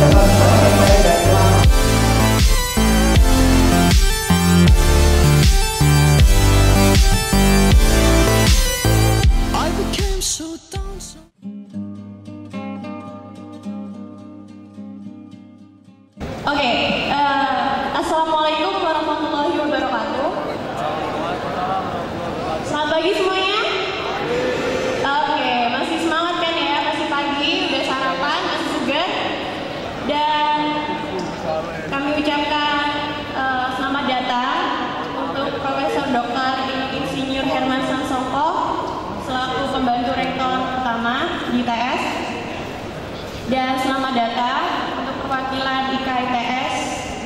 dalam yang baik dan selamat. Oke, Assalamualaikum warahmatullahi wabarakatuh. Selamat pagi semuanya. Oke, masih semangat kan ya? Masih pagi, udah sarapan, masih segar. Dan kami ucapkan selamat datang untuk Profesor Dr. Insinyur Herman Sasongko selaku pembantu rektor pertama di ITS. Dan selamat datang untuk perwakilan IKITS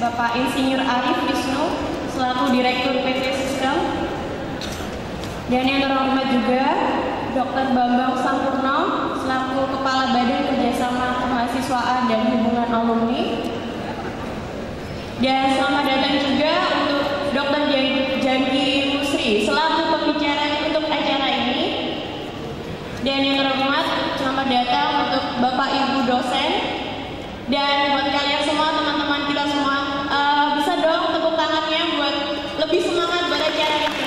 Bapak Insinyur Arif Wisnu selaku Direktur PT Sistem. Dan yang terhormat juga Dr. Bambang Sampurno selaku Kepala Badan Kerjasama Kemahasiswaan dan Hubungan Alumni. Dan selamat datang juga untuk Dr. Jangki Musri selaku pembicara untuk acara ini. Dan yang terhormat, selamat datang untuk Bapak Ibu dosen. Dan buat kalian semua, teman-teman kita semua, bisa dong tepuk tangannya buat lebih semangat buat acara ini.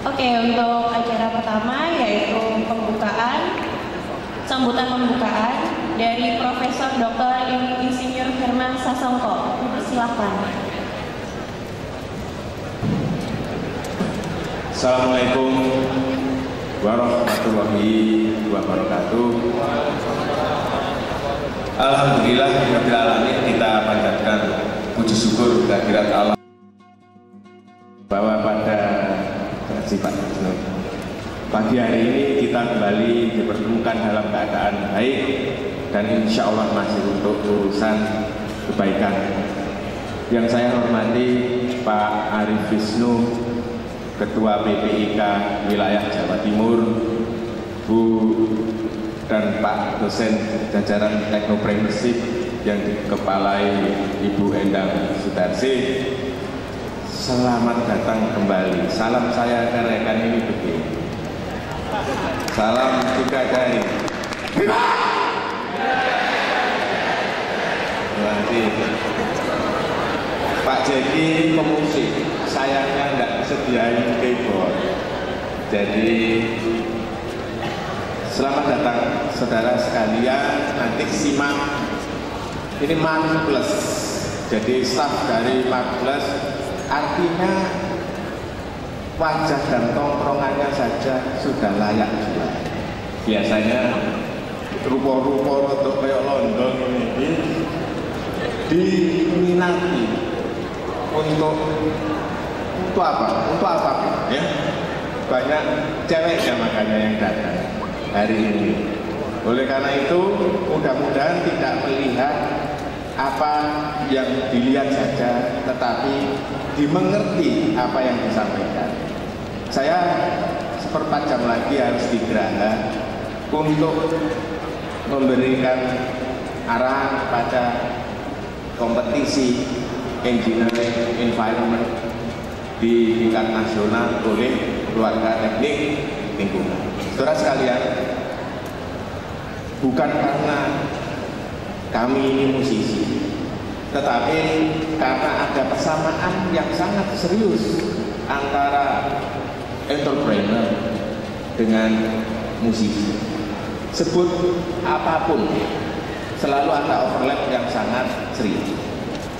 Oke, untuk acara pertama yaitu sambutan pembukaan dari Profesor Dr. Insinyur Herman Sasongko. Silakan. Assalamualaikum warahmatullahi wabarakatuh. Alhamdulillah rabbil alamin, kita panjatkan puji syukur kehadirat Allah bahwa pada pagi hari ini kita kembali dipertemukan dalam keadaan baik dan insya Allah masih untuk urusan kebaikan. Yang saya hormati Pak Arif Wisnu, Ketua PPIK Wilayah Jawa Timur, Bu dan Pak dosen jajaran Teknopreneurship yang dikepalai Ibu Endang Sudarsi. Selamat datang kembali. Salam saya ke rekan ini begini. Salam juga dari Pak Jeki pemusik, sayangnya nggak sediain keyboard. Jadi selamat datang saudara sekalian. Nanti simak ini MAN Plus. Jadi staff dari MAN Plus artinya wajah dan tongkrongannya saja sudah layak jual. Biasanya rupa-rupa untuk kayak London ini diminati untuk apa? Untuk apa? Ya, banyak ceweknya makanya yang datang hari ini. Oleh karena itu, mudah-mudahan tidak melihat apa yang dilihat saja, tetapi dimengerti apa yang disampaikan. Saya seperempat jam lagi harus di Geraha untuk memberikan arahan pada kompetisi engineering environment di tingkat nasional oleh keluarga teknik lingkungan. Saudara sekalian, bukan karena kami ini musisi, tetapi karena ada persamaan yang sangat serius antara entrepreneur dengan musisi. Sebut apapun, selalu ada overlap yang sangat serius.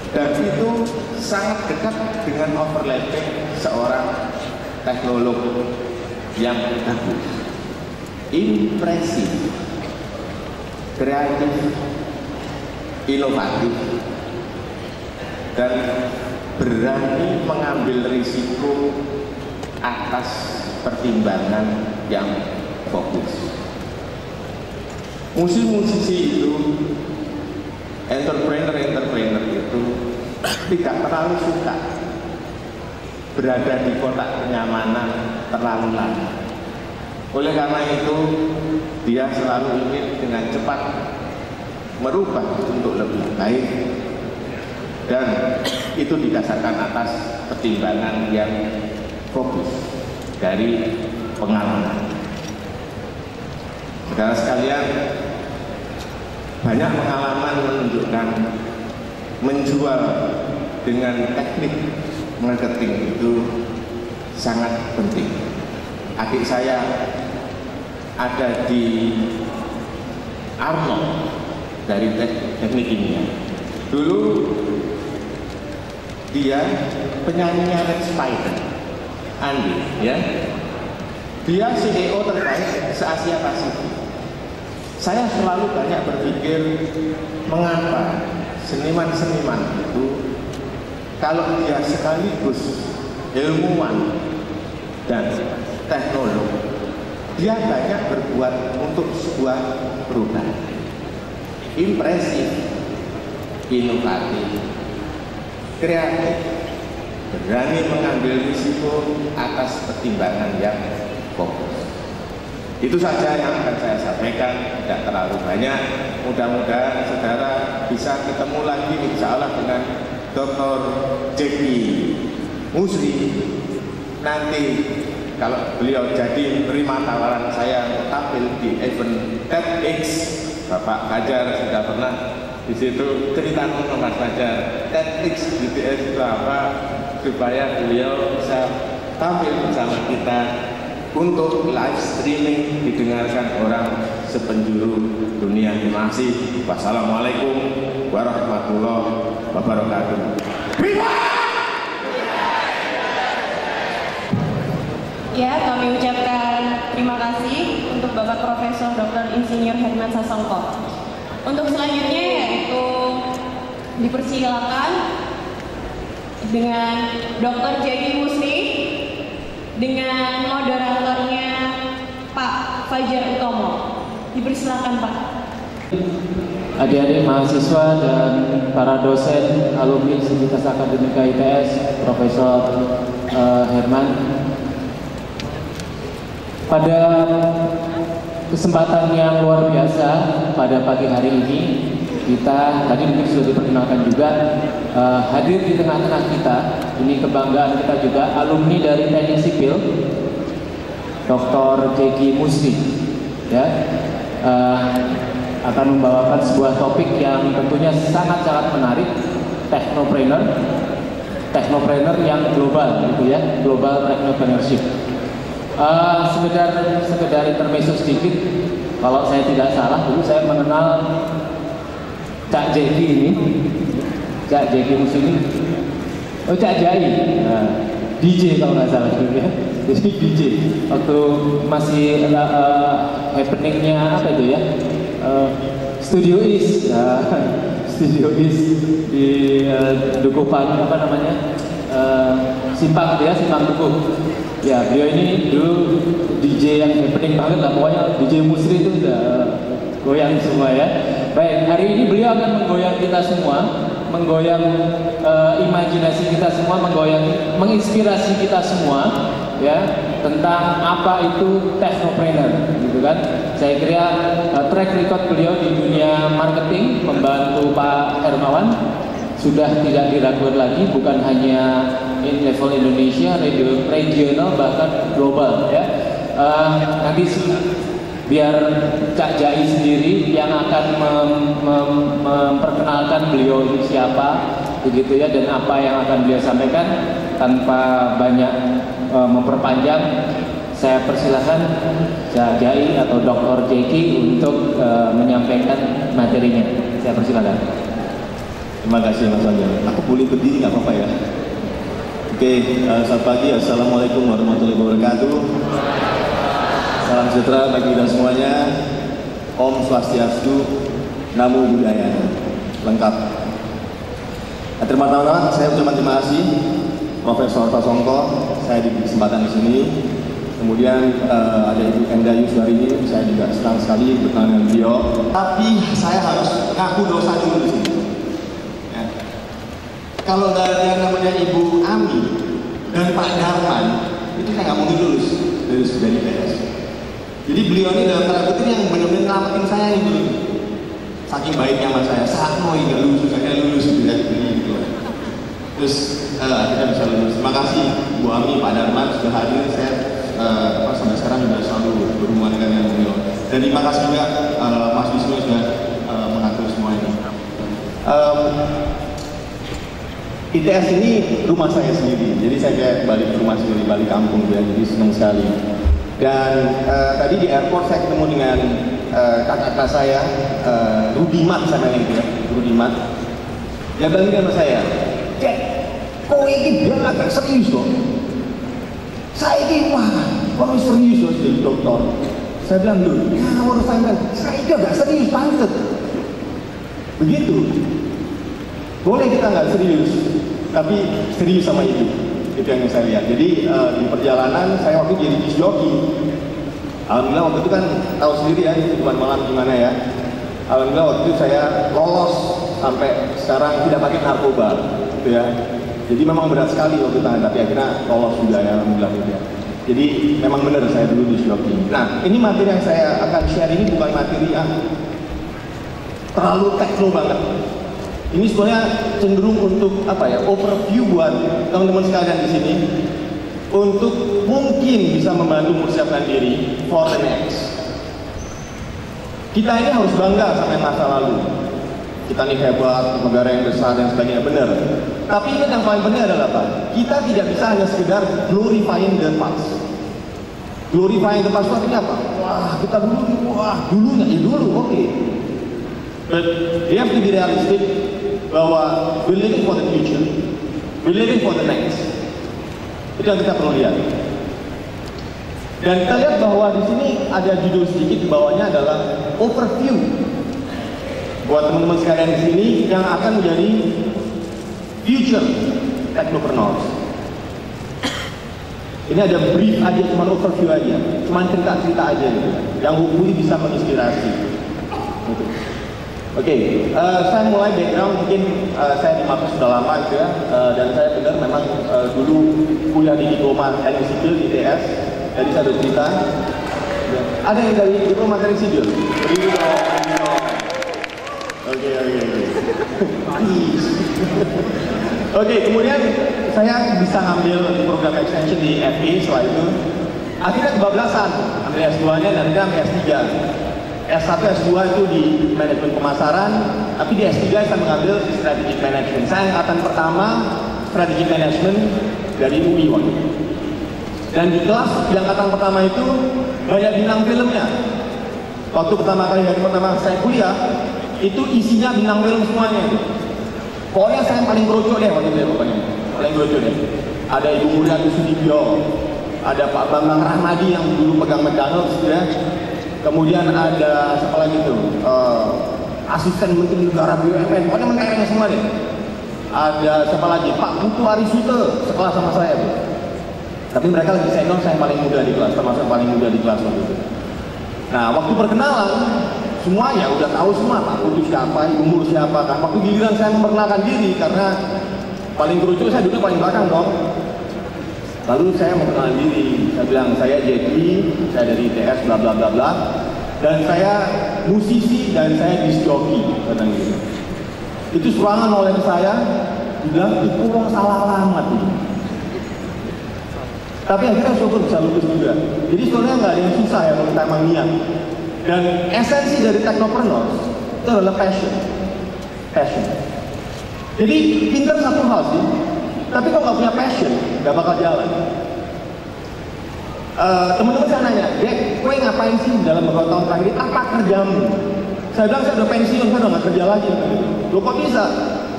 Dan itu sangat dekat dengan overlapping seorang teknolog yang bagus, impresif, kreatif, inovatif, dan berani mengambil risiko atas pertimbangan yang fokus. Musisi-musisi itu, entrepreneur itu tidak terlalu suka berada di kotak kenyamanan terlalu lama. Oleh karena itu, dia selalu ingin dengan cepat merubah untuk lebih baik, dan itu didasarkan atas pertimbangan yang fokus dari pengalaman. Saudara sekalian, banyak pengalaman menunjukkan menjual dengan teknik marketing itu sangat penting. Adik saya ada di Arnold dari teknik kimia. Dulu dia penyanyinya Red Spider, Andi, ya. Dia CEO terbaik se-Asia Pasifik. Saya selalu banyak berpikir mengapa seniman-seniman itu kalau dia sekaligus ilmuwan dan teknolog, dia banyak berbuat untuk sebuah perubahan impresif, inovatif, kreatif, berani mengambil risiko atas pertimbangan yang fokus. Itu saja yang akan saya sampaikan, tidak terlalu banyak. Mudah-mudahan saudara bisa ketemu lagi insya Allah dengan Dr. Jeki Musri. Nanti kalau beliau jadi terima tawaran saya untuk tampil di event TEDx, Bapak Fajar sudah pernah di situ cerita sama Mas Fajar TEDx BTS itu apa, supaya beliau bisa tampil bersama kita untuk live streaming didengarkan orang sepenjuru dunia. Terima kasih. Wassalamualaikum warahmatullahi wabarakatuh. Ya, kami ucapkan terima kasih untuk Bapak Profesor Dr. Insinyur Herman Sasongko. Untuk selanjutnya yaitu dipersilakan dengan Dr. Jeki Musri dengan moderatornya Pak Fajar Utomo. Dipersilakan Pak. Adik-adik mahasiswa dan para dosen alumni Sivitas Akademika ITS, Profesor Herman. Pada kesempatan yang luar biasa pada pagi hari ini, kita tadi mungkin sudah diperkenalkan juga hadir di tengah-tengah kita. Ini kebanggaan kita juga, alumni dari Teknik Sipil, Dr. Jeki Musri, ya, akan membawakan sebuah topik yang tentunya sangat-sangat menarik, teknopreneur yang global, gitu ya, global technopreneurship. Sekedar intermezzo sedikit, kalau saya tidak salah dulu saya mengenal Cak Jeki ini, Cak Jeki Musri ini, oh Cak Jai, DJ kalau nggak salah dulu ya, jadi DJ waktu masih happeningnya apa itu ya, Studio Is, Studio Is di Dukuhan apa namanya, Simpang ya, Simpang Dukuh. Ya, beliau ini dulu DJ yang happening banget lah, pokoknya DJ Musri itu udah goyang semua ya. Baik, hari ini beliau akan menggoyang kita semua, menggoyang imajinasi kita semua, menginspirasi kita semua ya, tentang apa itu technopreneur gitu kan. Saya kira track record beliau di dunia marketing membantu Pak Hermawan sudah tidak diragukan lagi, bukan hanya in level Indonesia, regional bahkan global ya. Nanti biar Cak Jai sendiri yang akan memperkenalkan beliau ini siapa begitu ya, dan apa yang akan beliau sampaikan. Tanpa banyak memperpanjang, saya persilahkan Cak Jai atau Dr. Jeki untuk menyampaikan materinya. Saya persilahkan. Terima kasih Mas Fajar. Aku boleh berdiri nggak apa-apa ya? Oke, selamat pagi. Assalamualaikum warahmatullahi wabarakatuh. Salam sejahtera bagi kita semuanya. Om Swastiastu, Namo Buddhaya. Lengkap. Terima-tama saya ucapkan terima kasih Profesor Sasongko. Saya di kesempatan di sini. Kemudian ada Ibu Enda Yuswarini. Saya juga senang sekali berkenalan dengan beliau. Tapi saya harus ngaku dosa dulu di sini. Kalau nggak ada yang namanya Ibu Ami dan Pak Darman, itu saya nggak mungkin lulus dari ITS. Jadi beliau ini dalam tanda kutip yang benar-benar ngelamatin saya nih dulu. Saking baiknya sama saya, Sakno nggak lulus, saya lulus gitu. Terus kita bisa lulus. Terima kasih Bu Ami, Pak Darman sudah hadir. Saya sampai sekarang juga selalu berhubungan dengan beliau. Dan terima kasih juga Mas Wisnu sudah mengatur semua ini. ITS ini rumah saya sendiri, jadi saya kayak balik ke rumah sendiri, balik kampung ya, jadi senang sekali. Dan tadi di airport saya ketemu dengan kakak saya, Rudy Mat sama yang itu ya, Rudy Mat. Dia bilang sama saya, "Cek, kau ini biar agak serius kok. Saya ini wah serius loh jadi dokter." Saya bilang dulu, ya menurut saya itu agak serius banget. Begitu. Boleh kita nggak serius, tapi serius sama itu. Itu yang saya lihat. Jadi di perjalanan saya waktu jadi disc jockey. Alhamdulillah waktu itu kan tahu sendiri ya, hidupan malam gimana ya. Alhamdulillah waktu itu saya lolos sampai sekarang tidak pakai narkoba, gitu ya. Jadi memang berat sekali waktu itu, tapi akhirnya lolos juga ya, alhamdulillah gitu ya. Jadi memang benar saya dulu disc jockey. Nah ini materi yang saya akan share ini bukan materi yang terlalu tekno banget. Ini sebenarnya cenderung untuk apa ya, overview buat teman-teman sekalian di sini untuk mungkin bisa membantu mempersiapkan diri for the next. Kita ini harus bangga sama masa lalu. Kita ini hebat, negara yang besar dan sebagainya, benar. Tapi ini yang paling penting adalah apa? Kita tidak bisa hanya sekedar glorifying the past. Glorifying the past itu artinya apa? Wah kita dulu, wah dulunya, ya dulu, oke. But we have to be realistic bahwa we're living for the future, we're living for the next. Itu yang kita perlu lihat. Dan kita lihat bahwa di sini ada judul sedikit di bawahnya adalah overview. Buat teman-teman sekalian di sini yang akan menjadi future technopreneurs. Ini ada brief aja, cuma overview aja, cuma cerita-cerita aja gitu, yang hopefully bisa menginspirasi. Gitu. Oke, saya mulai background, mungkin saya di Makassar sudah lama gitu ya, dan saya benar memang dulu kuliah di diploma teknik sipil di ITS, jadi saya ada cerita. Ada yang dari diploma teknik sipil? Berdiri dong. Oke. Oke, kemudian saya bisa ngambil program extension di FE setelah itu. Akhirnya kebablasan, ambil S2-nya dan akhirnya S3. S1, S2 itu di manajemen pemasaran, tapi di S3 saya mengambil strategic management. Saya angkatan pertama strategic management dari UI waktu itu. Dan di kelas di angkatan pertama itu banyak bintang filmnya. Waktu pertama kali hari pertama saya kuliah, itu isinya bintang film semuanya. Pokoknya saya paling brojol deh waktu itu, pokoknya paling brojol deh. Ada Ibu Mulyadi Sudibyo, ada Pak Bambang Rahmadi yang dulu pegang McDonald's ya. Kemudian ada siapa lagi tuh, asisten menteri negara BUMN, pokoknya mentereng semua deh. Ada siapa lagi, Pak Putu Arisute, sekelas sama saya tuh. Tapi mereka lebih senior, saya paling muda di kelas, termasuk paling muda di kelas waktu itu. Nah waktu perkenalan, semua ya udah tahu semua Pak Putu siapa, Ibu Mur siapa kan. Waktu giliran saya memperkenalkan diri, karena paling kerucut saya duduk paling belakang dong. Lalu saya memperkenalkan diri, saya bilang saya Jeki, saya dari ITS bla bla bla bla, dan saya musisi dan saya disc jockey, katanya gitu. Itu serangan oleh saya, dibilang itu orang salah alamat ini. Tapi akhirnya syukur bisa lulus juga. Jadi sebenarnya nggak ada yang susah ya kalau kita emang niat. Dan esensi dari technopreneurs itu adalah passion. Jadi pinter satu hal sih. Tapi kalau nggak punya passion, nggak bakal jalan. Teman-teman saya nanya, Dek, kowe ngapain sih dalam beberapa tahun terakhir? Apa kerjamu? Saya bilang saya udah pensiun, saya udah nggak kerja lagi. Loh kok bisa?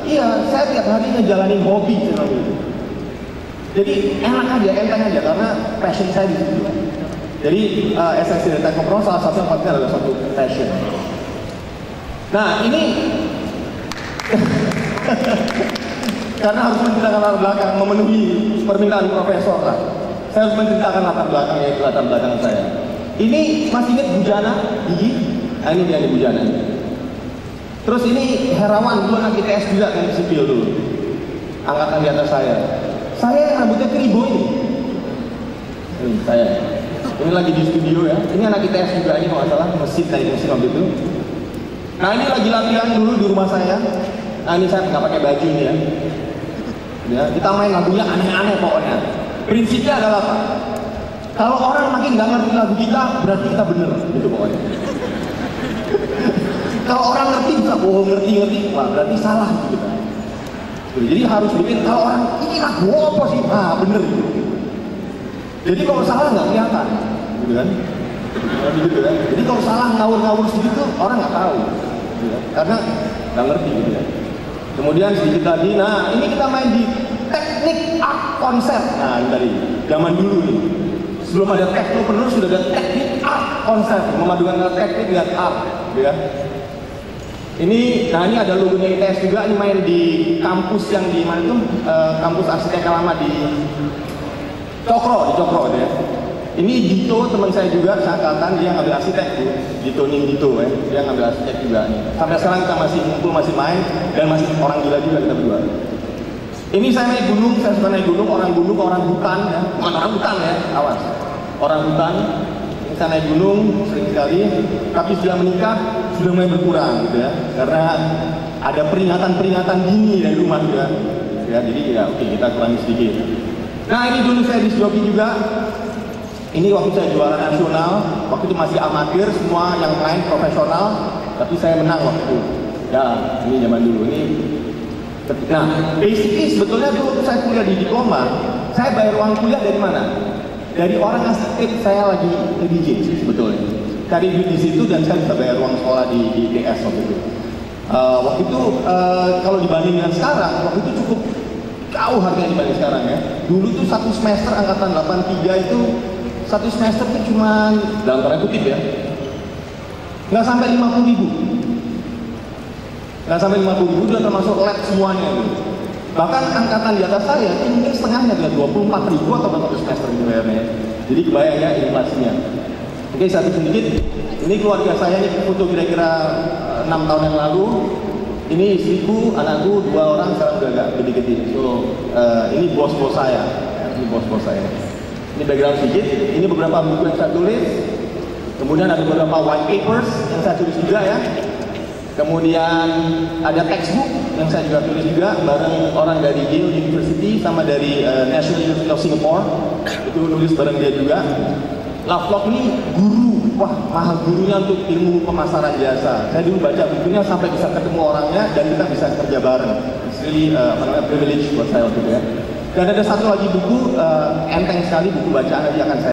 Iya, saya tiap hari ngejalanin hobi. Jadi enak aja, enteng aja, karena passion saya di situ. Jadi esensi dari technopreneur salah satu yang penting adalah satu passion. Nah ini karena harus menceritakan latar belakang, memenuhi permintaan profesor lah. Saya harus menceritakan latar belakang, yaitu latar belakang saya. Ini masih ingat Bujana, Gigi? Nah ini dia Bujana. Terus ini Herawan, dulu anak ITS juga kan sipil dulu. Angkatan di atas saya. Saya yang rambutnya keribo ini. Ini saya. Ini lagi di studio ya. Ini anak ITS juga, ini kalau nggak salah, mesin waktu itu. Nah ini lagi latihan dulu di rumah saya. Nah ini saya nggak pakai baju ini ya. Ya, kita main lagunya aneh-aneh pokoknya. Prinsipnya adalah apa? Kalau orang makin nggak ngerti lagu kita, berarti kita bener, gitu pokoknya. Kalau orang ngerti bisa, oh ngerti, wah berarti salah gitu kan. Jadi harus bikin, kalau orang ini lagu apa sih? Ah bener gitu. Jadi kalau salah nggak kelihatan, gitu kan? Gitu kan? Jadi kalau salah ngawur-ngawur sedikit tuh orang nggak tahu, gitu kan? Karena nggak ngerti gitu ya. Kemudian sedikit lagi, nah ini kita main di teknik art konsep. Nah ini tadi, zaman dulu nih. Sebelum ada teknopreneur sudah ada teknik art konsep, memadukan teknik dengan art, gitu ya. Ini, nah ini ada logonya ITS juga, ini main di kampus yang di mana itu, kampus arsitek lama di Cokro ya. Ini Dito teman saya juga, seangkatan dia ngambil arsitek tuh, Dito ya, dia ngambil arsitek juga nih. Sampai sekarang kita masih ngumpul, masih main, dan masih orang gila juga kita berdua. Ini saya naik gunung, saya suka naik gunung, orang hutan ya, bukan orang hutan ya, awas, orang hutan. Saya naik gunung sering sekali, tapi sudah menikah sudah mulai berkurang gitu ya, karena ada peringatan dini dari rumah juga, ya jadi ya oke kita kurangi sedikit. Nah ini dulu saya disc jockey juga, ini waktu saya juara nasional, waktu itu masih amatir, semua yang main profesional, tapi saya menang waktu itu. Ya ini zaman dulu ini. Nah basically sebetulnya dulu saya kuliah di diploma, saya bayar uang kuliah dari mana? Dari orang yang sakit saya lagi DJ sebetulnya. Cari duit di situ dan saya bisa bayar uang sekolah di ITS waktu itu. Waktu itu kalau dibanding dengan sekarang, waktu itu cukup jauh harganya dibanding sekarang ya. Dulu tuh satu semester angkatan 83 itu satu semester itu cuma dalam tanda kutip ya, nggak sampai 50.000. Nggak sampai 50.000 udah termasuk lab semuanya gitu. Bahkan angkatan di atas saya itu mungkin setengahnya adalah 24.000 atau berapa semester bayarnya. Jadi kebayang ya inflasinya. Oke, satu sedikit. Ini keluarga saya, ini foto kira-kira 6 tahun yang lalu. Ini istriku, anakku, 2 orang sekarang udah agak gede-gede. So, ini bos-bos saya. Ini bos-bos saya. Ini background sedikit. Ini beberapa buku yang saya tulis. Kemudian ada beberapa white papers yang saya tulis juga ya. Kemudian ada textbook yang saya juga tulis juga bareng orang dari Yale University sama dari National University of Singapore, itu nulis bareng dia juga. Lovelock ini guru, wah mahal gurunya untuk ilmu pemasaran jasa. Saya dulu baca bukunya sampai bisa ketemu orangnya dan kita bisa kerja bareng. It's really privilege buat saya waktu itu ya. Dan ada satu lagi buku enteng sekali, buku bacaan nanti akan saya